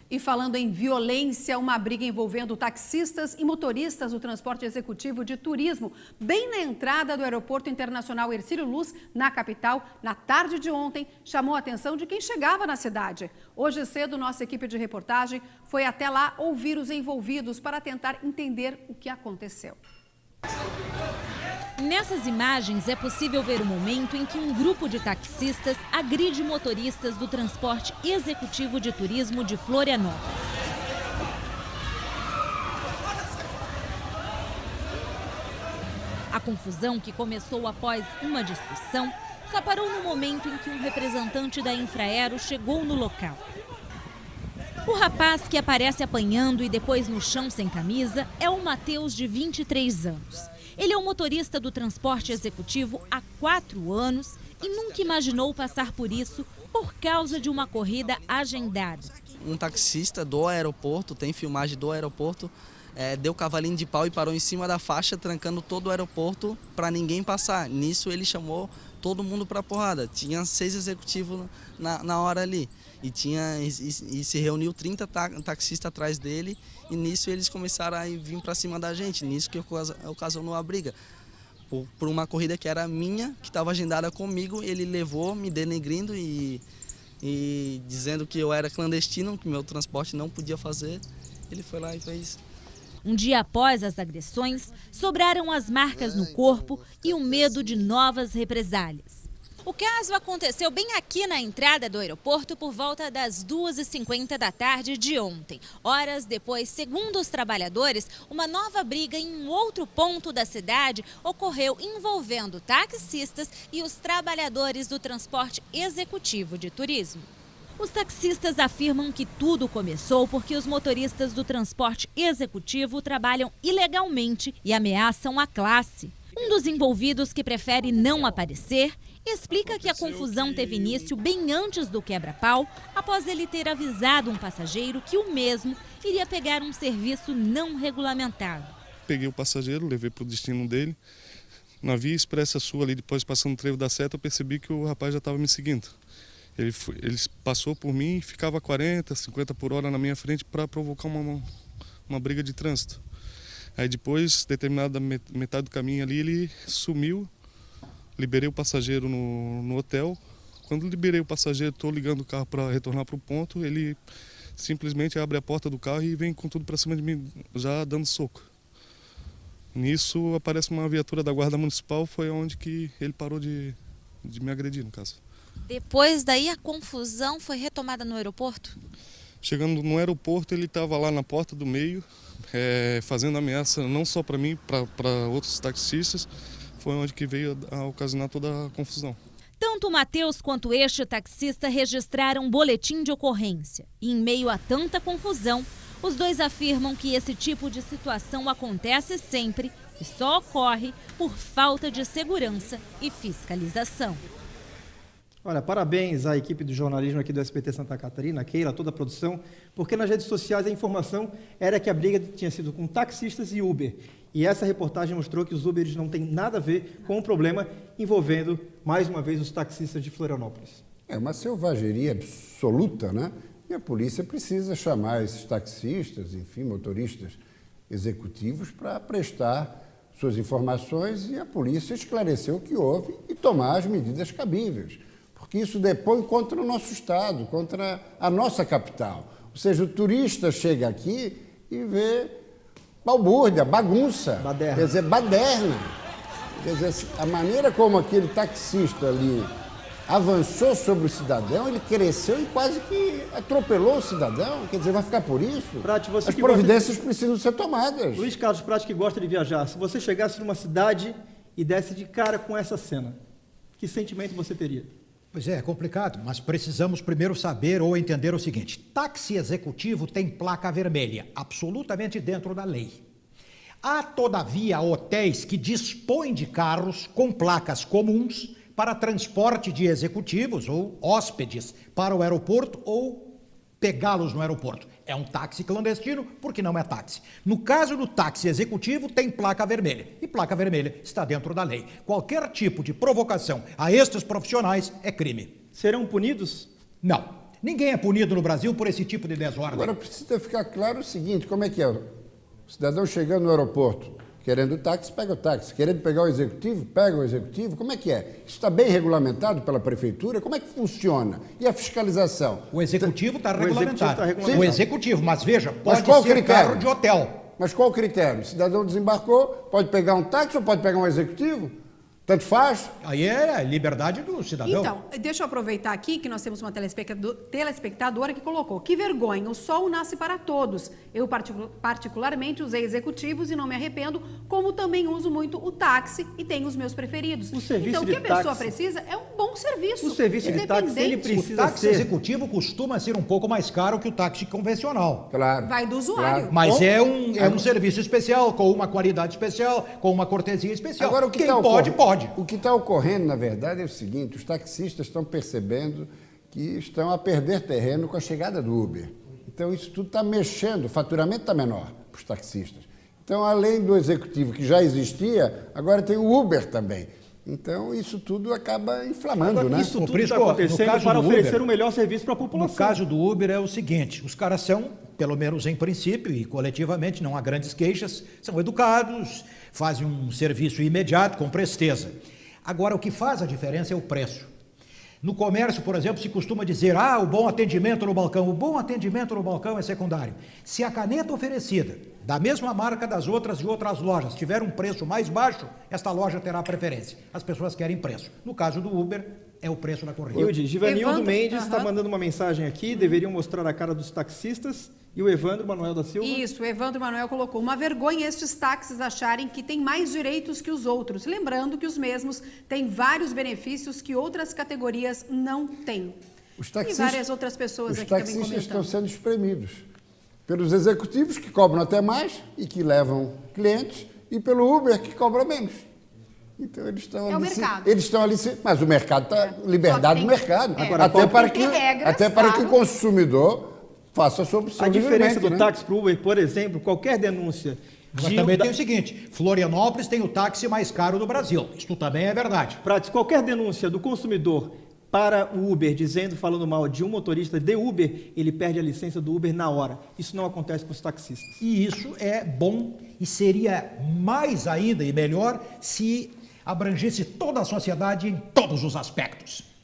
E falando em violência, uma briga envolvendo taxistas e motoristas do transporte executivo de turismo, bem na entrada do Aeroporto Internacional Hercílio Luz, na capital, na tarde de ontem, chamou a atenção de quem chegava na cidade. Hoje cedo, nossa equipe de reportagem foi até lá ouvir os envolvidos para tentar entender o que aconteceu. Nessas imagens é possível ver o momento em que um grupo de taxistas agride motoristas do transporte executivo de turismo de Florianópolis. A confusão, que começou após uma discussão, só parou no momento em que um representante da Infraero chegou no local. O rapaz que aparece apanhando e depois no chão sem camisa é o Matheus, de 23 anos. Ele é o motorista do transporte executivo há 4 anos e nunca imaginou passar por isso por causa de uma corrida agendada. Um taxista do aeroporto, tem filmagem do aeroporto, deu cavalinho de pau e parou em cima da faixa, trancando todo o aeroporto para ninguém passar. Nisso ele chamou todo mundo para porrada. Tinha 6 executivos na hora ali. E se reuniu 30 taxistas atrás dele, e nisso eles começaram a vir para cima da gente. Nisso que ocasionou a briga. Por uma corrida que era minha, que estava agendada comigo, ele levou, me denegrindo e dizendo que eu era clandestino, que meu transporte não podia fazer. Ele foi lá e fez. Um dia após as agressões, sobraram as marcas no corpo e o medo de novas represálias. O caso aconteceu bem aqui na entrada do aeroporto por volta das 2h50 da tarde de ontem. Horas depois, segundo os trabalhadores, uma nova briga em um outro ponto da cidade ocorreu envolvendo taxistas e os trabalhadores do transporte executivo de turismo. Os taxistas afirmam que tudo começou porque os motoristas do transporte executivo trabalham ilegalmente e ameaçam a classe. Um dos envolvidos, que prefere não aparecer, explica que a confusão teve início bem antes do quebra-pau, após ele ter avisado um passageiro que o mesmo iria pegar um serviço não regulamentado. Peguei o passageiro, levei para o destino dele. Na Via Expressa Sul, ali depois passando o trevo da seta, eu percebi que o rapaz já estava me seguindo. Ele passou por mim e ficava 40, 50 por hora na minha frente para provocar uma briga de trânsito. Aí depois, determinada metade do caminho ali, ele sumiu, liberei o passageiro no hotel. Quando liberei o passageiro, estou ligando o carro para retornar para o ponto, ele simplesmente abre a porta do carro e vem com tudo para cima de mim, já dando soco. Nisso aparece uma viatura da Guarda Municipal, foi onde que ele parou de me agredir, no caso. Depois daí a confusão foi retomada no aeroporto? Chegando no aeroporto, ele estava lá na porta do meio, fazendo ameaça não só para mim, para outros taxistas. Foi onde que veio a ocasionar toda a confusão. Tanto o Matheus quanto este taxista registraram um boletim de ocorrência. E em meio a tanta confusão, os dois afirmam que esse tipo de situação acontece sempre e só ocorre por falta de segurança e fiscalização. Olha, parabéns à equipe de jornalismo aqui do SBT Santa Catarina, Keila, toda a produção, porque nas redes sociais a informação era que a briga tinha sido com taxistas e Uber. E essa reportagem mostrou que os Uberes não têm nada a ver com o problema envolvendo, mais uma vez, os taxistas de Florianópolis. É uma selvageria absoluta, né? E a polícia precisa chamar esses taxistas, enfim, motoristas executivos, para prestar suas informações e a polícia esclarecer o que houve e tomar as medidas cabíveis. Porque isso depõe contra o nosso Estado, contra a nossa capital. Ou seja, o turista chega aqui e vê balbúrdia, bagunça, baderna. Quer dizer, baderna. Quer dizer, a maneira como aquele taxista ali avançou sobre o cidadão, ele cresceu e quase que atropelou o cidadão. Quer dizer, vai ficar por isso? Prati, você as que providências precisam ser tomadas. Luiz Carlos Prati, que gosta de viajar, se você chegasse numa cidade e desse de cara com essa cena, que sentimento você teria? Pois é complicado, mas precisamos primeiro saber ou entender o seguinte: táxi executivo tem placa vermelha, absolutamente dentro da lei. Há, todavia, hotéis que dispõem de carros com placas comuns para transporte de executivos ou hóspedes para o aeroporto ou pegá-los no aeroporto. É um táxi clandestino porque não é táxi. No caso do táxi executivo, tem placa vermelha. E placa vermelha está dentro da lei. Qualquer tipo de provocação a estes profissionais é crime. Serão punidos? Não. Ninguém é punido no Brasil por esse tipo de desordem. Agora precisa ficar claro o seguinte, como é que é? O cidadão chegando no aeroporto, querendo o táxi, pega o táxi. Querendo pegar o executivo, pega o executivo. Como é que é? Isso está bem regulamentado pela prefeitura? Como é que funciona? E a fiscalização? O executivo está regulamentado. Sim. O executivo, mas veja, pode qual ser critério? carro de hotel. Mas qual o critério? O cidadão desembarcou, pode pegar um táxi ou pode pegar um executivo? Tanto faz? Aí é a liberdade do cidadão. Então, deixa eu aproveitar aqui que nós temos uma telespectadora que colocou: que vergonha, o sol nasce para todos. Eu particularmente usei executivos e não me arrependo, como também uso muito o táxi e tenho os meus preferidos. O serviço então, o de que a pessoa táxi- precisa é um bom serviço. O serviço de táxi, ele O precisa táxi ser... executivo costuma ser um pouco mais caro que o táxi convencional. Claro. Vai do usuário. Mas Bom, é um serviço especial, com uma qualidade especial, com uma cortesia especial. Agora, o que Quem tá pode, ocorrendo- pode. O que está ocorrendo, na verdade, é o seguinte: os taxistas estão percebendo que estão a perder terreno com a chegada do Uber. Então, isso tudo está mexendo, o faturamento está menor para os taxistas. Então, além do executivo que já existia, agora tem o Uber também. Então, isso tudo acaba inflamando, Agora, né? isso O tudo Prisco, está no acontecendo caso para do oferecer Uber- o melhor serviço para a No população. caso do Uber é o seguinte, os caras são, pelo menos em princípio e coletivamente, não há grandes queixas, são educados, fazem um serviço imediato, com presteza. Agora, o que faz a diferença é o preço. No comércio, por exemplo, se costuma dizer, o bom atendimento no balcão. O bom atendimento no balcão é secundário. Se a caneta oferecida, da mesma marca das outras de outras lojas, tiver um preço mais baixo, esta loja terá preferência. As pessoas querem preço. No caso do Uber, é o preço da corrida. Hilde, Givanildo Evandro, Mendes está aham. mandando uma mensagem aqui, deveriam mostrar a cara dos taxistas, e o Evandro Manuel da Silva. Isso, o Evandro Manuel colocou: uma vergonha estes táxis acharem que têm mais direitos que os outros, lembrando que os mesmos têm vários benefícios que outras categorias não têm. Os E várias outras pessoas os aqui também taxistas estão comentando. sendo espremidos pelos executivos, que cobram até mais e que levam clientes, e pelo Uber, que cobra menos. Então, eles estão É o ali... mercado. Eles estão ali... Mas o mercado está... Liberdade Só do que tem- mercado. Agora, até tem para que que, ter regras, até para que o claro. consumidor faça a sua opção A diferença do livremente, né? táxi para o Uber, por exemplo, qualquer denúncia Mas de também tem o seguinte, Florianópolis tem o táxi mais caro do Brasil. Isto também é verdade. prática, qualquer denúncia do consumidor para o Uber, falando mal de um motorista de Uber, ele perde a licença do Uber na hora. Isso não acontece com os taxistas. E isso é bom e seria mais ainda e melhor se abrangesse toda a sociedade em todos os aspectos.